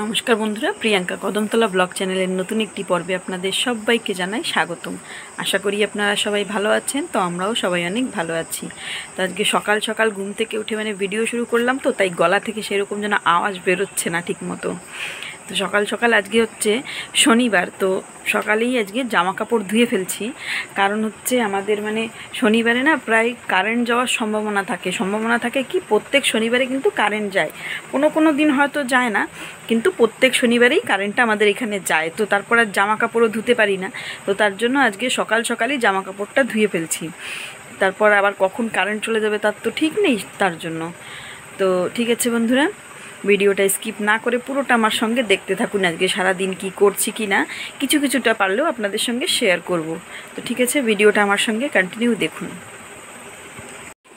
নমস্কার বন্ধুরা, প্রিয়াঙ্কা কদমতলা ব্লগ চ্যানেলের নতুন একটি পর্বে আপনাদের সবাইকে জানাই স্বাগতম। আশা করি আপনারা সবাই ভালো আছেন। তো আমরাও সবাই অনেক ভালো আছি। তো আজকে সকাল সকাল ঘুম থেকে উঠে ভিডিও শুরু করলাম, তো তাই গলা থেকে সেরকম যেন আওয়াজ বেরোচ্ছে না ঠিক মতো। তো সকাল সকাল আজকে হচ্ছে শনিবার, তো সকালেই আজকে জামা কাপড় ধুয়ে ফেলছি। কারণ হচ্ছে আমাদের শনিবারে না প্রায় কারেন্ট যাওয়ার সম্ভাবনা থাকে কি প্রত্যেক শনিবারে কিন্তু কারেন্ট যায়। কোনো দিন হয়তো যায় না, কিন্তু প্রত্যেক শনিবারেই কারেন্টটা আমাদের এখানে যায়। তো তারপর আর জামা কাপড়ও ধুতে পারি না। তো তার জন্য আজকে সকাল সকালই জামা কাপড়টা ধুয়ে ফেলছি। তারপর আবার কখন কারেন্ট চলে যাবে তার তো ঠিক নেই, তার জন্য। তো ঠিক আছে বন্ধুরা, ভিডিওটা স্কিপ না করে পুরোটা আমার সঙ্গে দেখতে থাকুন। আজকে সারাদিন কি করছি কি না কিছুটা পারলেও আপনাদের সঙ্গে শেয়ার করব। তো ঠিক আছে, ভিডিওটা আমার সঙ্গে কন্টিনিউ দেখুন।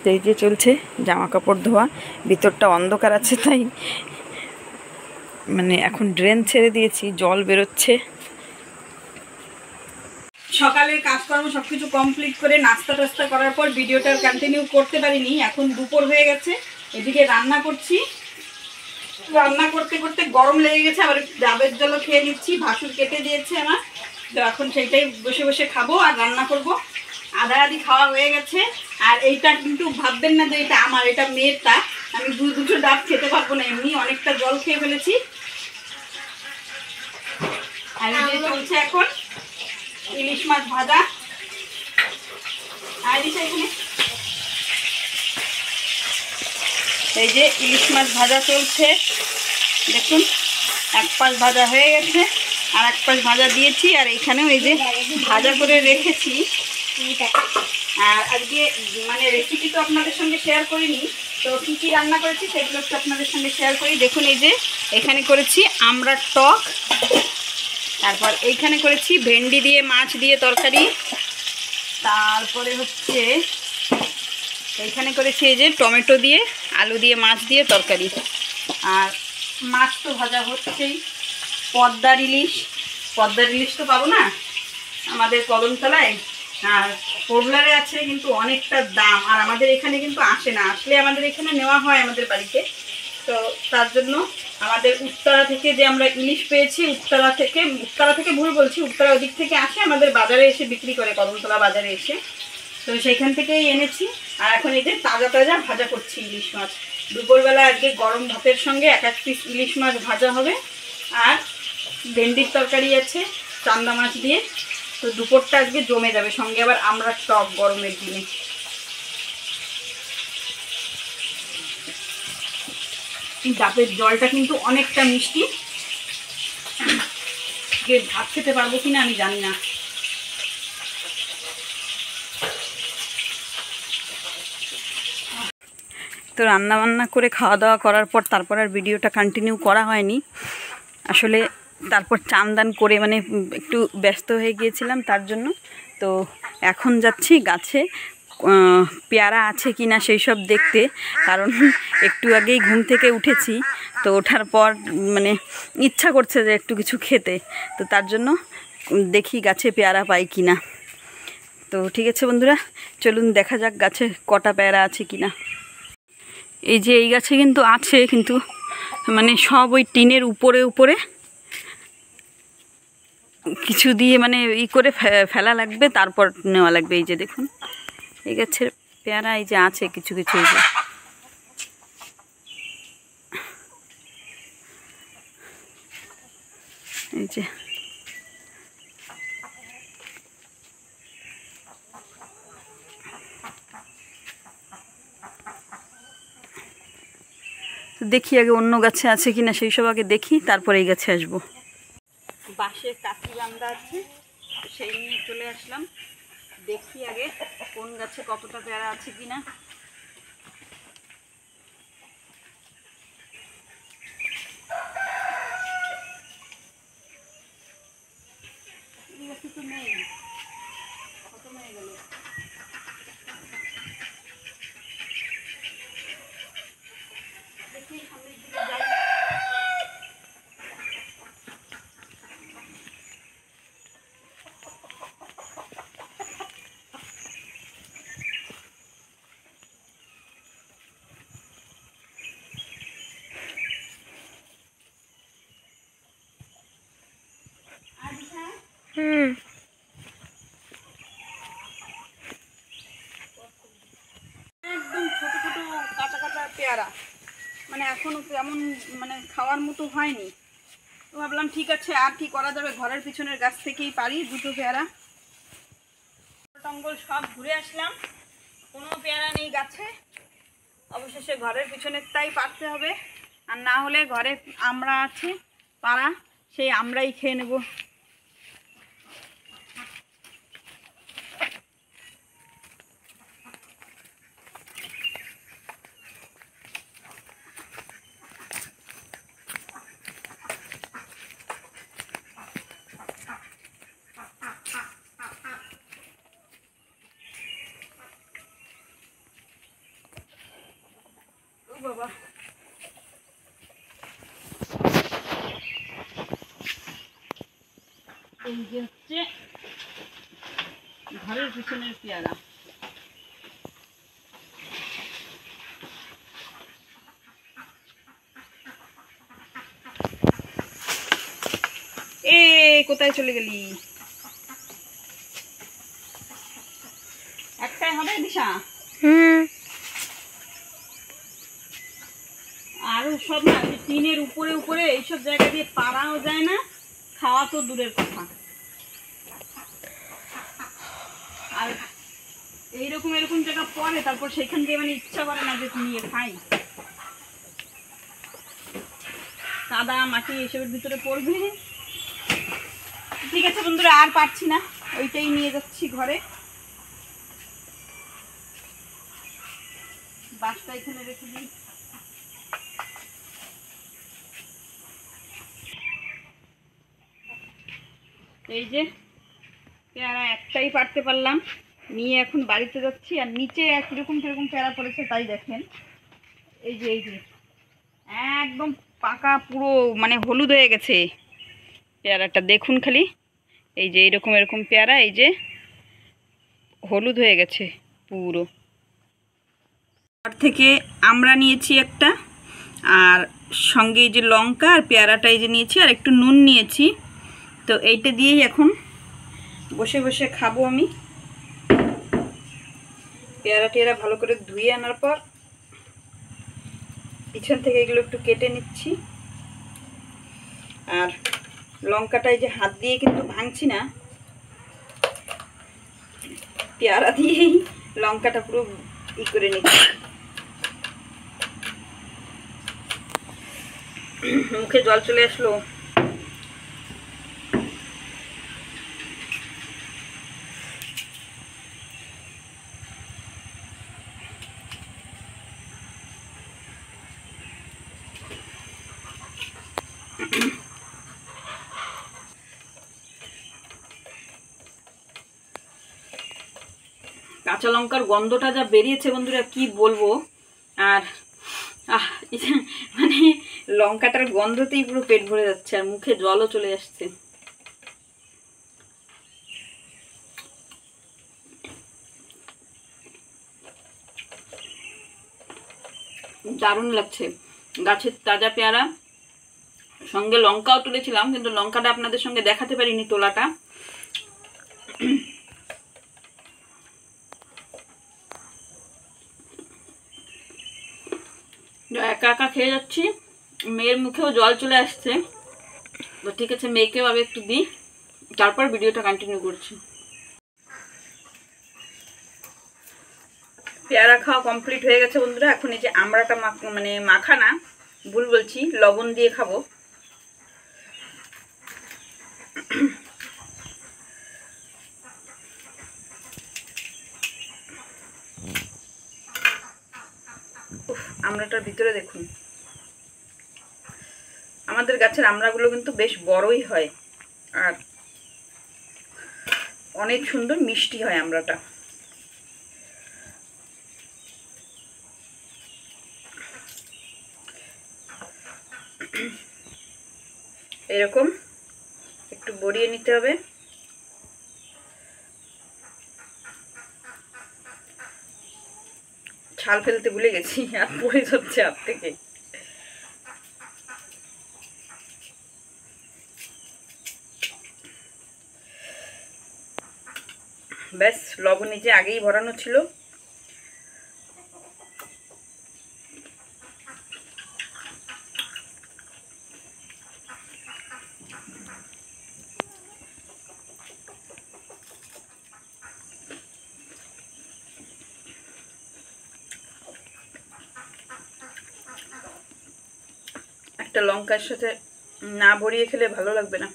তো এই যে চলছে জামা কাপড় ধোয়া, ভিতরটা অন্ধকার আছে তাই এখন ড্রেন ছেড়ে দিয়েছি, জল বেরোচ্ছে। সকালের কাজকর্ম সব কিছু কমপ্লিট করে নাস্তা টাস্তা করার পর ভিডিওটা কন্টিনিউ করতে পারিনি। এখন দুপুর হয়ে গেছে, এদিকে রান্না করছি। রান্না করতে করতে গরম লেগে গেছে, আবার ডাবের জলও খেয়ে নিচ্ছি। ভাসুর কেটে দিয়েছে আমার, তো এখন সেইটাই বসে বসে খাবো আর রান্না করব। আধা আধি খাওয়া হয়ে গেছে। আর এইটা কিন্তু ভাববেন না যে এটা আমার, এটা মেয়েরটা। আমি দুটো ডাব খেতে পারবো না, এমনি অনেকটা জল খেয়ে ফেলেছি। আর এই যে চলছে এখন ইলিশ মাছ ভাজা। আর এখানে এই যে ইলিশ মাছ ভাজা চলছে, দেখুন এক পাশ ভাজা হয়ে গেছে আর এক পাশ ভাজা দিয়েছি। আর এইখানেও এই যে ভাজা করে রেখেছি। আর আজকে রেসিপি তো আপনাদের সঙ্গে শেয়ার করিনি, তো কী কী রান্না করেছি সেগুলো একটু আপনাদের সঙ্গে শেয়ার করি। দেখুন এই যে এখানে করেছি আমড়ার টক, তারপর এইখানে করেছি ভেন্ডি দিয়ে মাছ দিয়ে তরকারি, তারপরে হচ্ছে এইখানে করেছি এই যে টমেটো দিয়ে আলু দিয়ে মাছ দিয়ে তরকারি। আর মাছ তো ভাজা হচ্ছেই। পদ্মার ইলিশ তো পাবো না আমাদের কদমতলায়, আর পোবলারে আছে কিন্তু অনেকটা দাম। আর আমাদের এখানে কিন্তু আসে না, আসলে আমাদের এখানে নেওয়া হয় আমাদের বাড়িতে। তো তার জন্য আমাদের উত্তরা থেকে যে আমরা ইলিশ পেয়েছি, উত্তরা থেকে ভুল বলছি, উত্তরা ওদিক থেকে আসে আমাদের বাজারে এসে বিক্রি করে, কদমতলা বাজারে এসে। তো সেইখান থেকেই এনেছি। আর এখন এই যে তাজা তাজা ভাজা করছি ইলিশ মাছ। দুপুরবেলা আজকে গরম ভাতের সঙ্গে এক পিস ইলিশ মাছ ভাজা হবে। আর ভেন্ডির তরকারি আছে চান্দা মাছ দিয়ে। তো দুপুরটা আজকে জমে যাবে, সঙ্গে আবার আমরা টক গরমের দিনে। ডাবের জলটা কিন্তু অনেকটা মিষ্টি, ভাত খেতে পারবো কিনা আমি জানি না। তো রান্না বান্না করে খাওয়া দাওয়া করার পর তারপর আর ভিডিওটা কন্টিনিউ করা হয়নি আসলে। তারপর চান দান করে একটু ব্যস্ত হয়ে গিয়েছিলাম তার জন্য। তো এখন যাচ্ছি গাছে পেয়ারা আছে কি না সেই সব দেখতে। কারণ একটু আগেই ঘুম থেকে উঠেছি, তো ওঠার পর ইচ্ছা করছে যে একটু কিছু খেতে। তো তার জন্য দেখি গাছে পেয়ারা পাই কি না। তো ঠিক আছে বন্ধুরা, চলুন দেখা যাক গাছে কটা পেয়ারা আছে কি না। এই যে এই গাছে কিন্তু আছে, কিন্তু সব ওই টিনের উপরে কিছু দিয়ে ই করে ফেলা লাগবে, তারপর নেওয়া লাগবে। এই যে দেখুন এই গাছের পেয়ারা এই যে আছে কিছু এই যে এই যে দেখি আগে অন্য গাছে আছে কিনা সেই সব আগে দেখি, তারপর এই গাছে আসবো। বাঁশের কাঠি বান্ধা আছে, সেই নিয়ে চলে আসলাম। দেখি আগে কোন গাছে কতটা পেয়ারা আছে কিনা। এই গাছে তো নেই, কত হয়ে গেল। দেখি সামনের দিকে যাই। একদম ছোট ছোট কাঁচা কাঁচা পেয়ারা, মানে এখনো তেমন মানে খাওয়ার মতো হয়নি। তো ভাবলাম ঠিক আছে, আর কি করা যাবে, ঘরের পিছনের গাছ থেকেই পারি দুটো পেয়ারা। টঙ্গল সব ঘুরে আসলাম, কোনো পেয়ারা নেই গাছে। অবশেষে ঘরের পিছনেরটাই পারতে হবে, আর না হলে ঘরে আমড়া আছে পাড়া, সেই আমরাই খেয়ে নেব। বাবা, এই যে হচ্ছে ঘরের পিছনের পেয়ারা। কোথায় চলে গেলি? একটাই হবে দিশা? আরো সব না, টিনের উপরে উপরে এইসব জায়গা দিয়ে পারাও যায় না, খাওয়া তো দূরের কথা। আর এইরকম এরকম জায়গা পরে, তারপর সেখান থেকে মানে ইচ্ছা করে না যে নিয়ে খাই। কাদা মাটি এসবের ভিতরে পড়বে। ঠিক আছে বন্ধুরা, আর পারছি না, ওইটাই নিয়ে যাচ্ছি ঘরে। বাসটা এখানে রেখে দিই। এই যে পেয়ারা একটাই পারতে পারলাম, নিয়ে এখন বাড়িতে যাচ্ছি। আর নিচে একরকম কিরকম পেয়ারা পড়েছে তাই দেখেন। এই যে একদম পাকা, পুরো মানে হলুদ হয়ে গেছে পেয়ারাটা, দেখুন খালি। এই যে এরকম এরকম পেয়ারা, এই যে হলুদ হয়ে গেছে পুরো। তার থেকে আমরা নিয়েছি একটা, আর সঙ্গে এই যে লঙ্কা আর পেয়ারাটা এই যে নিয়েছি, আর একটু নুন নিয়েছি। তো এইটা দিয়েই এখন বসে বসে খাবো আমি। পেয়ারা টেয়ারা ভালো করে ধুয়ে আনার পর পিছন থেকে এগুলো একটু কেটে নিচ্ছি। আর লঙ্কাটা এই যে হাত দিয়ে কিন্তু ভাঙছি না, পেয়ারা দিয়েই লঙ্কাটা পুরো ই করে নিচ্ছি। মুখে জল চলে আসলো। কাঁচা লঙ্কার গন্ধটা যা বেরিয়েছে বন্ধুরা, কি বলবো। আর মানে লঙ্কাটার গন্ধতেই পুরো পেট ভরে যাচ্ছে, আর মুখে জলও চলে আসছে। দারুণ লাগছে। গাছের তাজা পেয়ারা, সঙ্গে লঙ্কাও তুলেছিলাম, কিন্তু লঙ্কাটা আপনাদের সঙ্গে দেখাতে পারিনি তোলাটা। একা একা খেয়ে যাচ্ছি, মেয়ের মুখেও জল চলে আসছে। তো ঠিক আছে, মেয়েকেও আবার একটু দিই, তারপর ভিডিওটা কন্টিনিউ করছি। পেয়ারা খাওয়া কমপ্লিট হয়ে গেছে বন্ধুরা। এখন এই যে আমড়াটা মানে মাখা না, ভুল বলছি, লবণ দিয়ে খাবো। আমড়াটার ভিতরে দেখুন, আমাদের গাছের আমড়াগুলো কিন্তু বেশ বড়ই হয়, আর অনেক সুন্দর মিষ্টি হয় আমড়াটা। এরকম একটু গড়িয়ে নিতে হবে। ছাল ফেলতে ভুলে গেছি, আর পড়ে যাচ্ছে হাত থেকে। ব্যাস, লবণ নিচে আগেই ভরানো ছিল। একটা লঙ্কার সাথে না ভরিয়ে খেলে ভালো লাগবে না।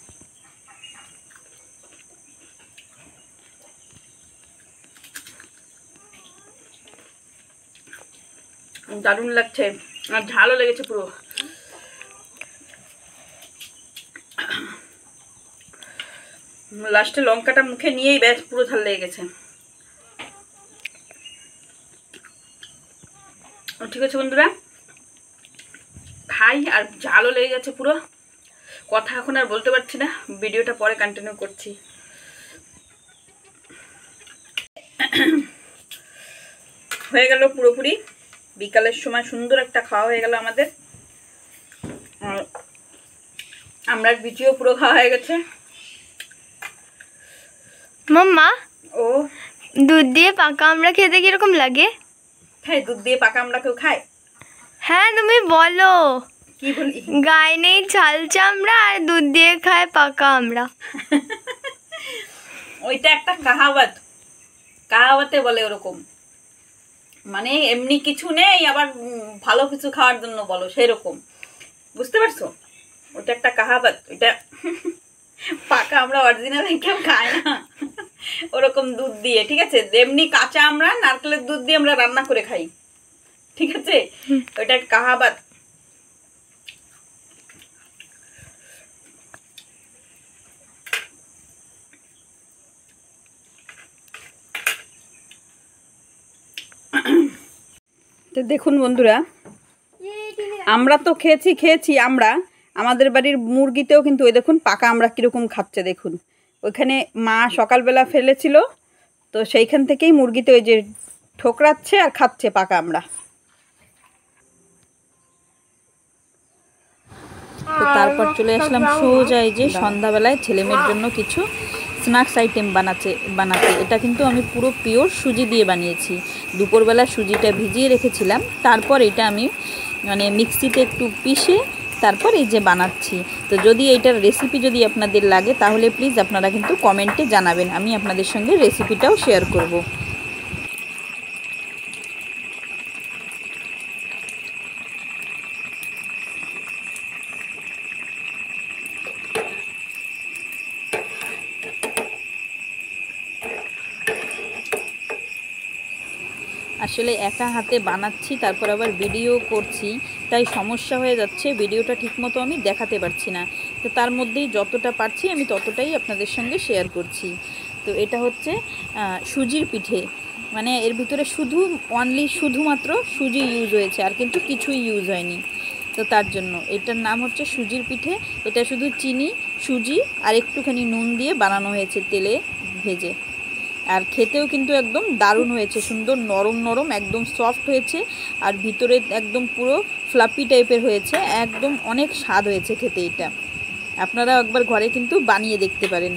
দারুণ লাগছে, আর ঝালও লেগেছে পুরো। লাস্টে লঙ্কাটা মুখে নিয়েই ব্যাস পুরো ঝাল লেগে গেছে। ঠিক আছে বন্ধুরা, খাই। আর ঝালও লেগে গেছে পুরো, কথা এখন আর বলতে পারছি না, ভিডিওটা পরে কন্টিনিউ করছি। হয়ে গেল পুরোপুরি, বিকালের সময় সুন্দর একটা খাওয়া হয়ে গেল আমাদের। আমরা বিচিও পুরো খাওয়া হয়ে গেছে। মাম্মা, ও দুধ দিয়ে পাকা আমড়া খেতে কিরকম লাগে? খাই, দুধ দিয়ে পাকা আমড়া কেউ খায়? হ্যাঁ, তুমি বলো। কি বলি? গায়ে নেই ছাল চামড়া আর দুধ দিয়ে খায় পাকা আমড়া। ওইটা একটা কাহাওয়াত, কাহাওয়াতে বলে ওরকম, মানে এমনি কিছু নেই আবার ভালো কিছু খাওয়ার জন্য বলো সেরকম, বুঝতে পারছো? ওটা একটা কাহাওয়াত। ওইটা পাকা আমরা অরিজিনাল কেউ খায় না ওরকম দুধ দিয়ে, ঠিক আছে? এমনি কাঁচা আমরা নারকেলের দুধ দিয়ে আমরা রান্না করে খাই, ঠিক আছে? ওইটা কাহাওয়াত। তো দেখুন বন্ধুরা, আমরা তো খেয়েছি আমরা, আমাদের বাড়ির মুরগিতেও কিন্তু ওই দেখুন পাকা আমরা কীরকম খাচ্ছে দেখুন। ওইখানে মা সকালবেলা ফেলেছিল, তো সেইখান থেকেই মুরগিতে ওই যে ঠোকরাচ্ছে আর খাচ্ছে পাকা আমরা। তো তারপর চলে আসলাম সোজা এই যে সন্ধ্যাবেলায় ছেলেমেয়ের জন্য কিছু স্ন্যাক্স আইটেম বানাতে। এটা কিন্তু আমি পুরো পিওর সুজি দিয়ে বানিয়েছি। দুপুরবেলা সুজিটা ভিজিয়ে রেখেছিলাম, তারপর এটা আমি মানে মিক্সিতে একটু পিষে তারপর এই যে বানাচ্ছি। তো যদি এইটার রেসিপি যদি আপনাদের লাগে তাহলে প্লিজ আপনারা কিন্তু কমেন্টে জানাবেন, আমি আপনাদের সঙ্গে রেসিপিটাও শেয়ার করব। আসলে একা হাতে বানাচ্ছি, তারপর আবার ভিডিও করছি, তাই সমস্যা হয়ে যাচ্ছে, ভিডিওটা ঠিকমতো আমি দেখাতে পারছি না। তো তার মধ্যেই যতটা পারছি আমি ততটাই আপনাদের সঙ্গে শেয়ার করছি। তো এটা হচ্ছে সুজির পিঠে, মানে এর ভিতরে শুধুমাত্র সুজি ইউজ হয়েছে, আর কিন্তু কিছুই ইউজ হয়নি। তো তার জন্য এটার নাম হচ্ছে সুজির পিঠে। এটা শুধু চিনি, সুজি আর একটুখানি নুন দিয়ে বানানো হয়েছে তেলে ভেজে। আর খেতেও কিন্তু একদম দারুণ হয়েছে, সুন্দর নরম নরম একদম সফট হয়েছে, আর ভিতরে একদম পুরো ফ্লাপি টাইপের হয়েছে, একদম অনেক স্বাদ হয়েছে খেতে। এটা আপনারা একবার ঘরে কিন্তু বানিয়ে দেখতে পারেন।